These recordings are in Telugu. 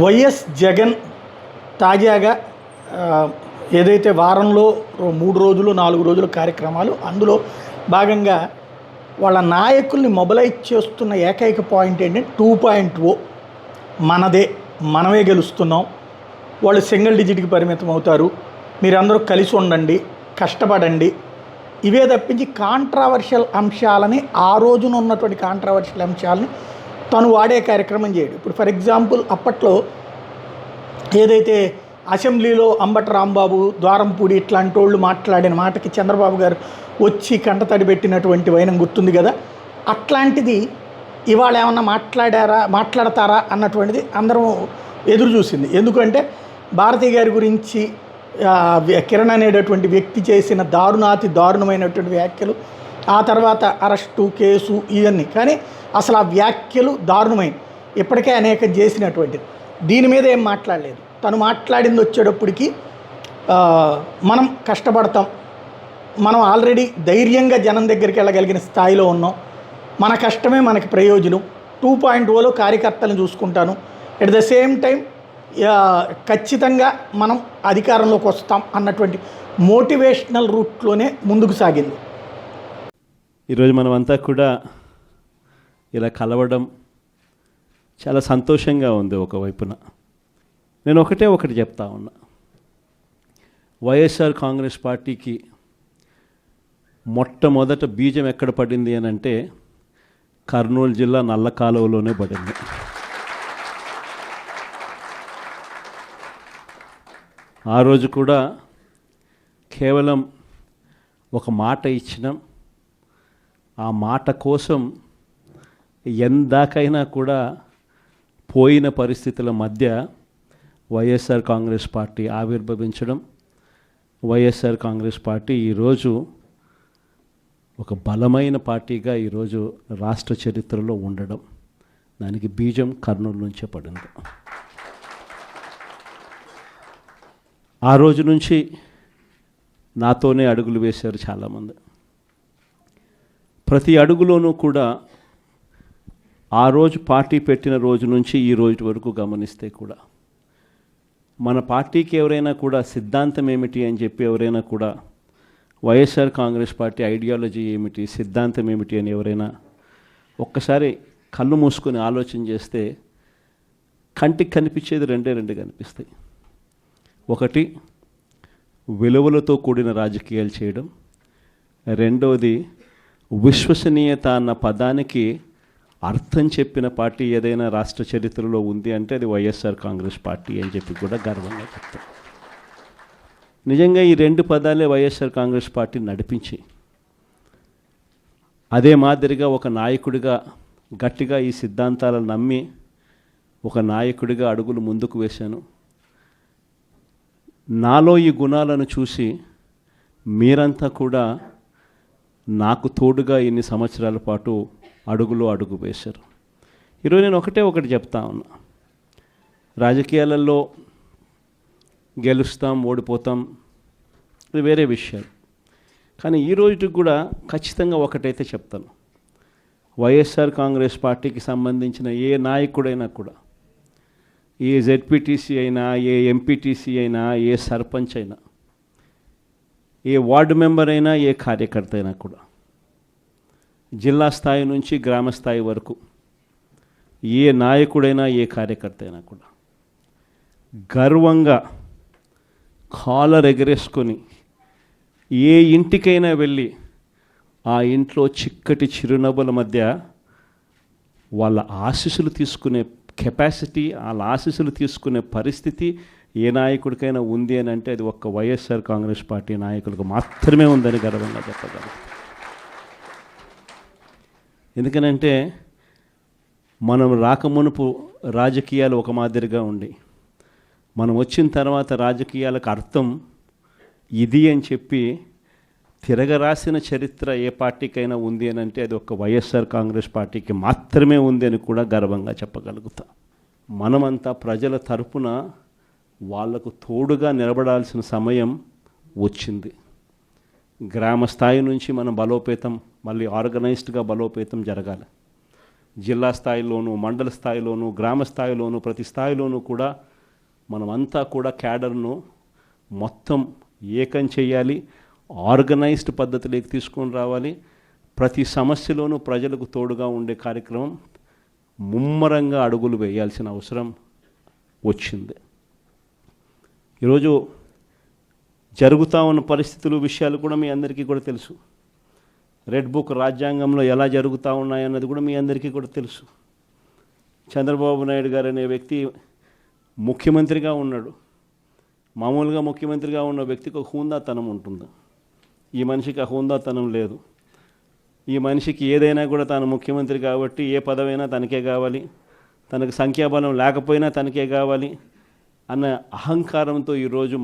వైఎస్ జగన్ తాజాగా ఏదైతే వారంలో 3 రోజులు 4 రోజుల కార్యక్రమాలు, అందులో భాగంగా వాళ్ళ నాయకుల్ని మొబలైజ్ చేస్తున్న ఏకైక పాయింట్ ఏంటంటే 2.0 మనదే, మనమే గెలుస్తున్నాం, వాళ్ళు సింగిల్ డిజిట్కి పరిమితం అవుతారు, మీరందరూ కలిసి ఉండండి, కష్టపడండి. ఇవే తప్పించి కాంట్రావర్షియల్ అంశాలని, ఆ రోజున ఉన్నటువంటి కాంట్రావర్షియల్ అంశాలని తను వాడే కార్యక్రమం చేయడు. ఇప్పుడు ఫర్ ఎగ్జాంపుల్ అప్పట్లో ఏదైతే అసెంబ్లీలో అంబటి రాంబాబు, ద్వారంపూడి ఇట్లాంటి వాళ్ళు మాట్లాడిన మాటకి చంద్రబాబు గారు వచ్చి కంటతడి పెట్టినటువంటి వైనం గుర్తుంది కదా. అట్లాంటిది ఇవాళ ఏమన్నా మాట్లాడతారా అన్నటువంటిది అందరం ఎదురు చూసింది. ఎందుకంటే భారతి గారి గురించి కిరణ్ అనేటటువంటి వ్యక్తి చేసిన దారుణమైనటువంటి వ్యాఖ్యలు, ఆ తర్వాత అరెస్టు, కేసు ఇవన్నీ. కానీ అసలు ఆ వ్యాఖ్యలు దారుణమైనవి, ఇప్పటికే అనేకం చేసినటువంటిది. దీని మీద ఏం మాట్లాడలేదు. తను మాట్లాడింది వచ్చేటప్పటికి మనం కష్టపడతాం, మనం ఆల్రెడీ ధైర్యంగా జనం దగ్గరికి వెళ్ళగలిగిన స్థాయిలో ఉన్నాం, మన కష్టమే మనకి ప్రయోజనం, 2.0లో కార్యకర్తలను చూసుకుంటాను, ఎట్ ద సేమ్ టైం ఖచ్చితంగా మనం అధికారంలోకి వస్తాం అన్నటువంటి మోటివేషనల్ రూట్లోనే ముందుకు సాగింది. ఈరోజు మనమంతా కూడా ఇలా కలవడం చాలా సంతోషంగా ఉంది. ఒకవైపున నేను ఒకటి చెప్తా ఉన్నా, వైఎస్ఆర్ కాంగ్రెస్ పార్టీకి మొట్టమొదట బీజం ఎక్కడ పడింది అని అంటే కర్నూలు జిల్లా నల్లకాలువలోనే పడింది. ఆ రోజు కూడా కేవలం ఒక మాట ఇచ్చినాం, ఆ మాట కోసం ఎందాకైనా కూడా పోయిన పరిస్థితుల మధ్య వైఎస్ఆర్ కాంగ్రెస్ పార్టీ ఆవిర్భవించడం, వైఎస్ఆర్ కాంగ్రెస్ పార్టీ ఈరోజు ఒక బలమైన పార్టీగా ఈరోజు రాష్ట్ర చరిత్రలో ఉండడం, దానికి బీజం కర్నూలు నుంచే పడింది. ఆ రోజు నుంచి నాతోనే అడుగులు వేశారు చాలామంది. ప్రతి అడుగులోనూ కూడా ఆ రోజు పార్టీ పెట్టిన రోజు నుంచి ఈ రోజు వరకు గమనిస్తే కూడా మన పార్టీకి ఎవరైనా కూడా సిద్ధాంతం ఏమిటి అని చెప్పి ఎవరైనా కూడా వైఎస్ఆర్ కాంగ్రెస్ పార్టీ ఐడియాలజీ ఏమిటి, సిద్ధాంతం ఏమిటి అని ఎవరైనా ఒక్కసారి కళ్ళు మూసుకొని ఆలోచన చేస్తే కంటికి కనిపించేది రెండు కనిపిస్తాయి. ఒకటి, విలువలతో కూడిన రాజకీయాలు చేయడం. రెండవది, విశ్వసనీయత అన్న పదానికి అర్థం చెప్పిన పార్టీ ఏదైనా రాష్ట్ర చరిత్రలో ఉంది అంటే అది వైఎస్ఆర్ కాంగ్రెస్ పార్టీ అని చెప్పి కూడా గర్వంగా చెప్తాం. నిజంగా ఈ 2 పదాలే వైఎస్ఆర్ కాంగ్రెస్ పార్టీ నడిపించి, అదే మాదిరిగా ఒక నాయకుడిగా గట్టిగా ఈ సిద్ధాంతాలను నమ్మి ఒక నాయకుడిగా అడుగులు ముందుకు వేశాను. నాలో ఈ గుణాలను చూసి మీరంతా కూడా నాకు తోడుగా ఇన్ని సంవత్సరాల పాటు అడుగు వేశారు. ఈరోజు నేను ఒకటి చెప్తా ఉన్నా, రాజకీయాలలో గెలుస్తాం, ఓడిపోతాం, ఇది వేరే విషయాలు. కానీ ఈ రోజుకి కూడా ఖచ్చితంగా ఒకటైతే చెప్తాను, వైఎస్ఆర్ కాంగ్రెస్ పార్టీకి సంబంధించిన ఏ నాయకుడైనా కూడా, ఏ జెడ్పీటీసీ అయినా, ఏ ఎంపీటీసీ అయినా, ఏ సర్పంచ్ అయినా, ఏ వార్డు మెంబర్ అయినా, ఏ కార్యకర్త అయినా కూడా, జిల్లా స్థాయి నుంచి గ్రామ స్థాయి వరకు ఏ నాయకుడైనా, ఏ కార్యకర్త అయినా కూడా గర్వంగా కాలర్ ఎగరేసుకొని ఏ ఇంటికైనా వెళ్ళి ఆ ఇంట్లో చిక్కటి చిరునవ్వుల మధ్య వాళ్ళ ఆశీస్సులు తీసుకునే కెపాసిటీ, వాళ్ళ ఆశీస్సులు తీసుకునే పరిస్థితి ఏ నాయకుడికైనా ఉంది అని అంటే అది ఒక్క వైఎస్ఆర్ కాంగ్రెస్ పార్టీ నాయకులకు మాత్రమే ఉందని గర్వంగా చెప్పగలం. ఎందుకనంటే మనం రాకమునుపు రాజకీయాలు ఒక మాదిరిగా ఉండి, మనం వచ్చిన తర్వాత రాజకీయాలకు అర్థం ఇది అని చెప్పి తిరగరాసిన చరిత్ర ఏ పార్టీకైనా ఉంది అని అంటే అది ఒక్క వైఎస్ఆర్ కాంగ్రెస్ పార్టీకి మాత్రమే ఉంది అని కూడా గర్వంగా చెప్పగలుగుతాం. మనమంతా ప్రజల తరపున వాళ్లకు తోడుగా నిలబడాల్సిన సమయం వచ్చింది. గ్రామ స్థాయి నుంచి మనం బలోపేతం, మళ్ళీ ఆర్గనైజ్డ్గా బలోపేతం జరగాలి. జిల్లా స్థాయిలోనూ, మండల స్థాయిలోనూ, గ్రామ స్థాయిలోనూ, ప్రతి స్థాయిలోనూ కూడా మనమంతా కూడా క్యాడర్ను మొత్తం ఏకం చేయాలి, ఆర్గనైజ్డ్ పద్ధతిలోకి తీసుకొని రావాలి. ప్రతి సమస్యలోనూ ప్రజలకు తోడుగా ఉండే కార్యక్రమం ముమ్మరంగా అడుగులు వేయాల్సిన అవసరం వచ్చింది. ఈరోజు జరుగుతూ ఉన్న పరిస్థితులు, విషయాలు కూడా మీ అందరికీ కూడా తెలుసు. రెడ్ బుక్ రాజ్యాంగంలో ఎలా జరుగుతూ ఉన్నాయన్నది కూడా మీ అందరికీ కూడా తెలుసు. చంద్రబాబు నాయుడు గారు అనే వ్యక్తి ముఖ్యమంత్రిగా ఉన్నాడు. మామూలుగా ముఖ్యమంత్రిగా ఉన్న వ్యక్తికి ఒక హుందాతనం ఉంటుంది. ఈ మనిషికి ఆ హుందాతనం లేదు. ఈ మనిషికి ఏదైనా కూడా తాను ముఖ్యమంత్రి కాబట్టి ఏ పదవైనా తనకే కావాలి, తనకు సంఖ్యాబలం లేకపోయినా తనకే కావాలి అన్న అహంకారంతో ఈరోజు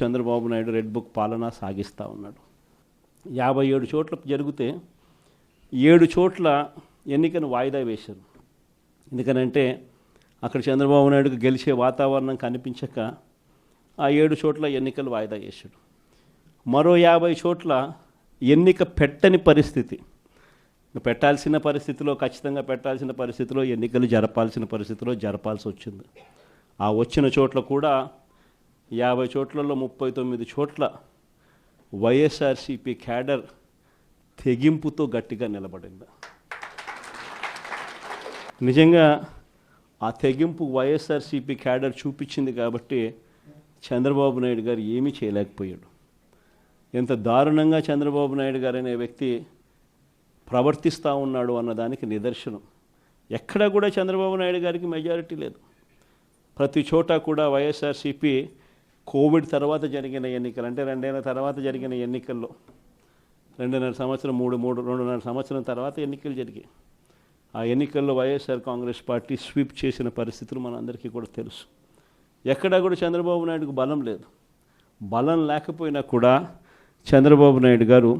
చంద్రబాబు నాయుడు రెడ్ బుక్ పాలన సాగిస్తూ ఉన్నాడు. 57 చోట్ల జరిగితే 7 చోట్ల ఎన్నికను వాయిదా వేశారు. ఎందుకనంటే అక్కడ చంద్రబాబు నాయుడుకు గెలిచే వాతావరణం కనిపించక ఆ 7 చోట్ల ఎన్నికలు వాయిదా వేశాడు. మరో 50 చోట్ల ఎన్నిక పెట్టని పరిస్థితి, పెట్టాల్సిన పరిస్థితిలో, ఖచ్చితంగా పెట్టాల్సిన పరిస్థితిలో, ఎన్నికలు జరపాల్సిన పరిస్థితిలో జరపాల్సి వచ్చింది. ఆ వచ్చిన చోట్ల కూడా 50 చోట్లలో 39 చోట్ల వైఎస్ఆర్సీపీ క్యాడర్ తెగింపుతో గట్టిగా నిలబడింది. నిజంగా ఆ తెగింపు వైఎస్ఆర్సీపీ క్యాడర్ చూపించింది కాబట్టి చంద్రబాబు నాయుడు గారు ఏమీ చేయలేకపోయాడు. ఎంత దారుణంగా చంద్రబాబు నాయుడు గారు అనే వ్యక్తి ప్రవర్తిస్తూ ఉన్నాడు అన్నదానికి నిదర్శనం. ఎక్కడా కూడా చంద్రబాబు నాయుడు గారికి మెజారిటీ లేదు. ప్రతి చోట కూడా వైఎస్ఆర్సీపీ కోవిడ్ తర్వాత జరిగిన ఎన్నికలు, అంటే 2 ఏళ్ల తర్వాత జరిగిన ఎన్నికల్లో 2.5 సంవత్సరం 2.5 సంవత్సరం తర్వాత ఎన్నికలు జరిగాయి. ఆ ఎన్నికల్లో వైఎస్ఆర్ కాంగ్రెస్ పార్టీ స్వీప్ చేసిన పరిస్థితులు మనందరికీ కూడా తెలుసు. ఎక్కడా కూడా చంద్రబాబు నాయుడుకు బలం లేదు. బలం లేకపోయినా కూడా చంద్రబాబు నాయుడు గారు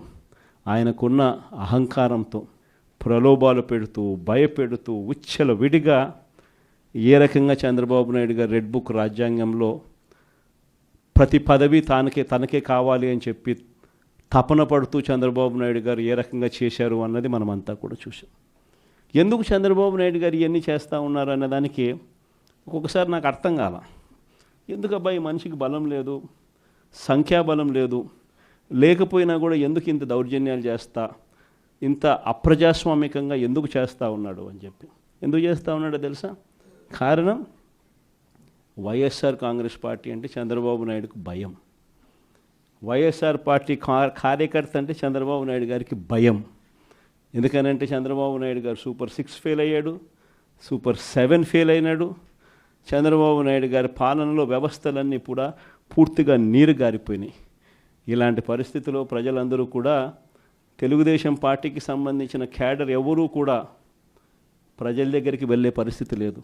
ఆయనకున్న అహంకారంతో ప్రలోభాలు పెడుతూ, భయపెడుతూ, ఉచ్చల విడిగా ఏ రకంగా చంద్రబాబు నాయుడు గారు రెడ్ బుక్ రాజ్యాంగంలో ప్రతి పదవి తనకే కావాలి అని చెప్పి తపన పడుతూ చంద్రబాబు నాయుడు గారు ఏ రకంగా చేశారు అన్నది మనమంతా కూడా చూసాం. ఎందుకు చంద్రబాబు నాయుడు గారు ఇవన్నీ చేస్తూ ఉన్నారు అన్నదానికి ఒక్కొక్కసారి నాకు అర్థం కాల. ఎందుకు అబ్బాయి మనిషికి బలం లేదు, సంఖ్యాబలం లేదు, లేకపోయినా కూడా ఎందుకు ఇంత దౌర్జన్యాలు చేస్తా, ఇంత అప్రజాస్వామికంగా ఎందుకు చేస్తూ ఉన్నాడు అని చెప్పి. ఎందుకు చేస్తూ ఉన్నాడో తెలుసా? కారణం వైఎస్ఆర్ కాంగ్రెస్ పార్టీ అంటే చంద్రబాబు నాయుడుకు భయం. వైఎస్ఆర్ పార్టీ కార్యకర్త అంటే చంద్రబాబు నాయుడు గారికి భయం. ఎందుకనంటే చంద్రబాబు నాయుడు గారు సూపర్ 6 ఫెయిల్ అయ్యాడు, సూపర్ 7 ఫెయిల్ అయినాడు. చంద్రబాబు నాయుడు గారి పాలనలో వ్యవస్థలన్నీ కూడా పూర్తిగా నీరు గారిపోయినాయి. ఇలాంటి పరిస్థితిలో ప్రజలందరూ కూడా తెలుగుదేశం పార్టీకి సంబంధించిన క్యాడర్ ఎవరూ కూడా ప్రజల దగ్గరికి వెళ్ళే పరిస్థితి లేదు.